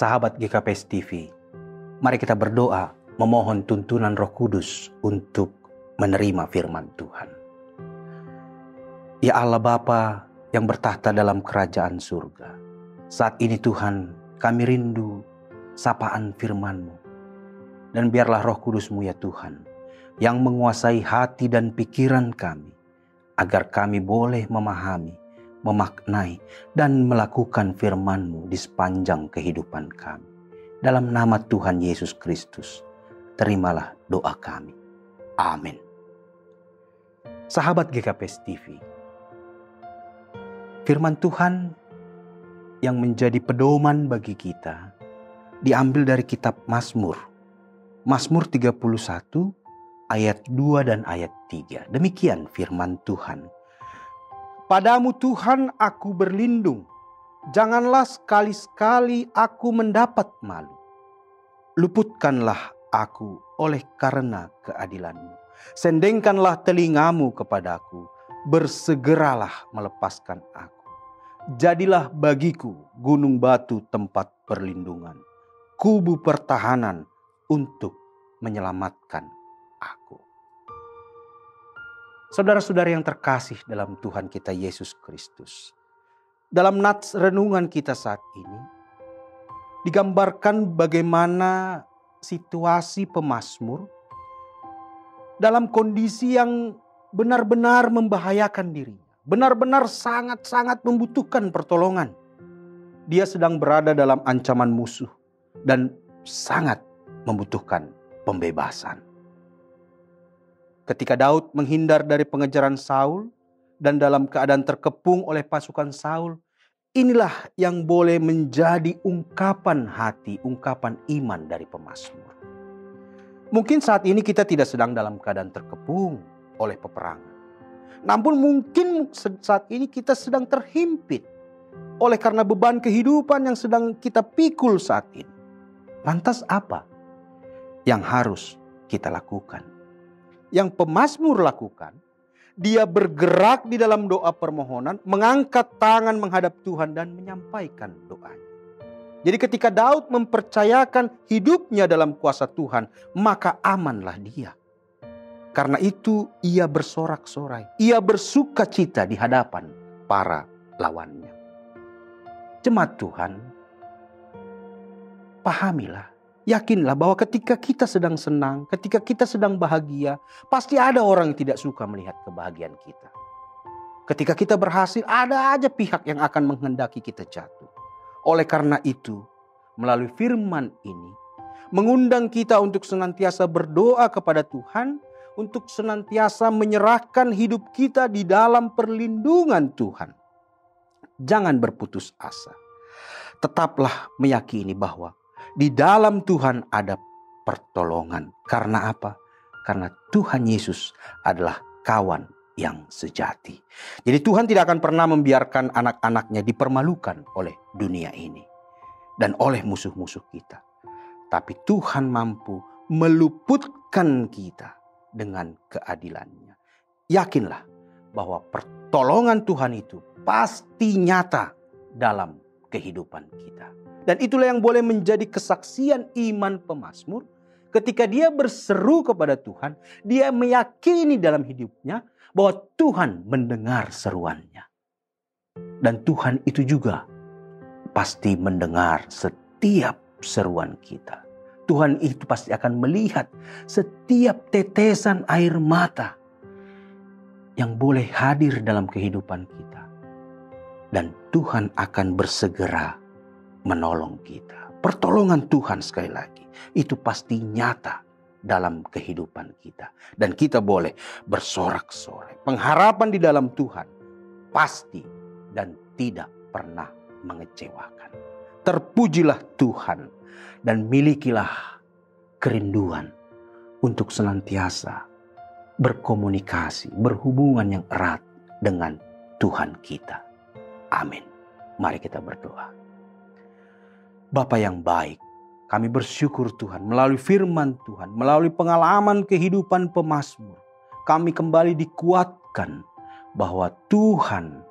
Sahabat GKPS TV, mari kita berdoa memohon tuntunan Roh Kudus untuk menerima firman Tuhan. Ya Allah Bapa yang bertahta dalam kerajaan surga, saat ini Tuhan kami rindu sapaan firman-Mu. Dan biarlah Roh Kudus-Mu ya Tuhan, yang menguasai hati dan pikiran kami, agar kami boleh memahami, memaknai, dan melakukan firman-Mu di sepanjang kehidupan kami. Dalam nama Tuhan Yesus Kristus, terimalah doa kami. Amin. Sahabat GKPS TV, firman Tuhan yang menjadi pedoman bagi kita diambil dari kitab Mazmur. Mazmur 31 ayat 2 dan ayat 3. Demikian firman Tuhan. Padamu Tuhan aku berlindung, janganlah sekali-sekali aku mendapat malu. Luputkanlah aku oleh karena keadilan-Mu. Sendengkanlah telingamu kepadaku, bersegeralah melepaskan aku. Jadilah bagiku gunung batu tempat perlindungan, kubu pertahanan untuk menyelamatkan aku. Saudara-saudara yang terkasih dalam Tuhan kita Yesus Kristus, dalam nats renungan kita saat ini digambarkan bagaimana situasi pemazmur dalam kondisi yang benar-benar membahayakan dirinya, benar-benar sangat-sangat membutuhkan pertolongan. Dia sedang berada dalam ancaman musuh dan sangat membutuhkan pembebasan. Ketika Daud menghindar dari pengejaran Saul dan dalam keadaan terkepung oleh pasukan Saul, inilah yang boleh menjadi ungkapan hati, ungkapan iman dari pemazmur. Mungkin saat ini kita tidak sedang dalam keadaan terkepung oleh peperangan. Namun mungkin saat ini kita sedang terhimpit oleh karena beban kehidupan yang sedang kita pikul saat ini. Lantas apa yang harus kita lakukan? Yang pemazmur lakukan, dia bergerak di dalam doa permohonan, mengangkat tangan menghadap Tuhan dan menyampaikan doanya. Jadi ketika Daud mempercayakan hidupnya dalam kuasa Tuhan, maka amanlah dia. Karena itu ia bersorak-sorai, ia bersukacita di hadapan para lawannya. Jemaat Tuhan, pahamilah, yakinlah bahwa ketika kita sedang senang, ketika kita sedang bahagia, pasti ada orang yang tidak suka melihat kebahagiaan kita. Ketika kita berhasil, ada aja pihak yang akan menghendaki kita jatuh. Oleh karena itu, melalui firman ini, mengundang kita untuk senantiasa berdoa kepada Tuhan, untuk senantiasa menyerahkan hidup kita di dalam perlindungan Tuhan. Jangan berputus asa. Tetaplah meyakini bahwa di dalam Tuhan ada pertolongan. Karena apa? Karena Tuhan Yesus adalah kawan yang sejati. Jadi Tuhan tidak akan pernah membiarkan anak-anaknya dipermalukan oleh dunia ini dan oleh musuh-musuh kita. Tapi Tuhan mampu meluputkan kita dengan keadilannya. Yakinlah bahwa pertolongan Tuhan itu pasti nyata dalam kehidupan kita. Dan itulah yang boleh menjadi kesaksian iman pemazmur. Ketika dia berseru kepada Tuhan, dia meyakini dalam hidupnya bahwa Tuhan mendengar seruannya. Dan Tuhan itu juga pasti mendengar setiap seruan kita. Tuhan itu pasti akan melihat setiap tetesan air mata yang boleh hadir dalam kehidupan kita. Dan Tuhan akan bersegera menolong kita. Pertolongan Tuhan sekali lagi itu pasti nyata dalam kehidupan kita. Dan kita boleh bersorak-sorai. Pengharapan di dalam Tuhan pasti dan tidak pernah mengecewakan. Terpujilah Tuhan dan milikilah kerinduan untuk senantiasa berkomunikasi, berhubungan yang erat dengan Tuhan kita. Amin. Mari kita berdoa. Bapa yang baik, kami bersyukur Tuhan melalui firman Tuhan, melalui pengalaman kehidupan pemazmur, kami kembali dikuatkan bahwa Tuhan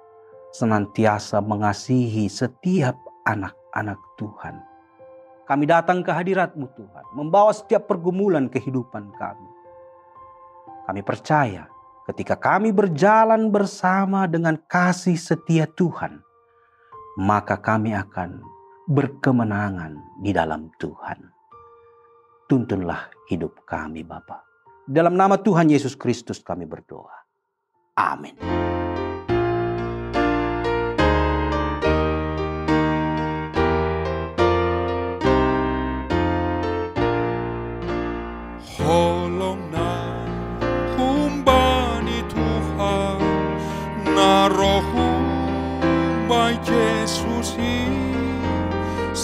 senantiasa mengasihi setiap anak-anak Tuhan. Kami datang ke hadirat-Mu Tuhan, membawa setiap pergumulan kehidupan kami. Kami percaya ketika kami berjalan bersama dengan kasih setia Tuhan, maka kami akan berkemenangan di dalam Tuhan. Tuntunlah hidup kami Bapa. Dalam nama Tuhan Yesus Kristus kami berdoa. Amin.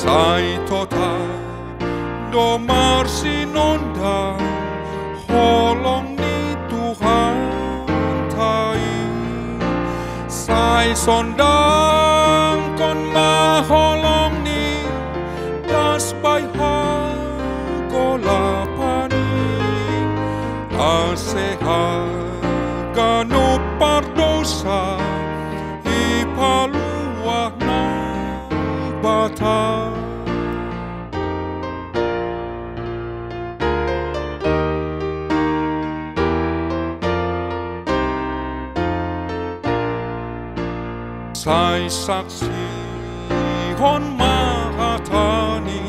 Sai tota domar sinonda holong ni Tuhan tai sai sondang kon ma holong ni das bai ha gola pani aseha ganu pardosa ipalua na bata sai saksi hon mahatani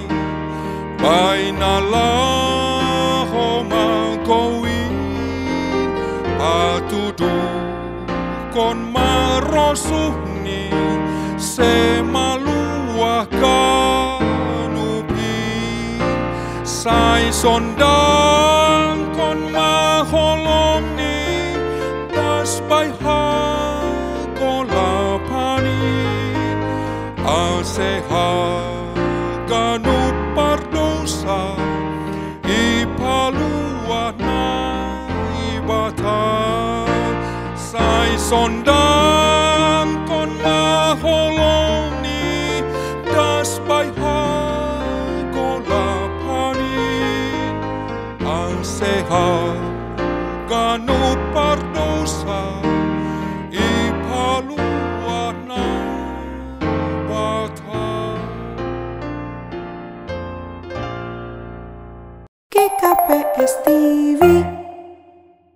bainala homa gowin atudu kon marosuhni se maluah kanupi sai sondang kon maholong ni das bai aseha ganut pardosa ipalua na ibata sai sondang kon maholong ni das bai gola pani aseha ganut pardosa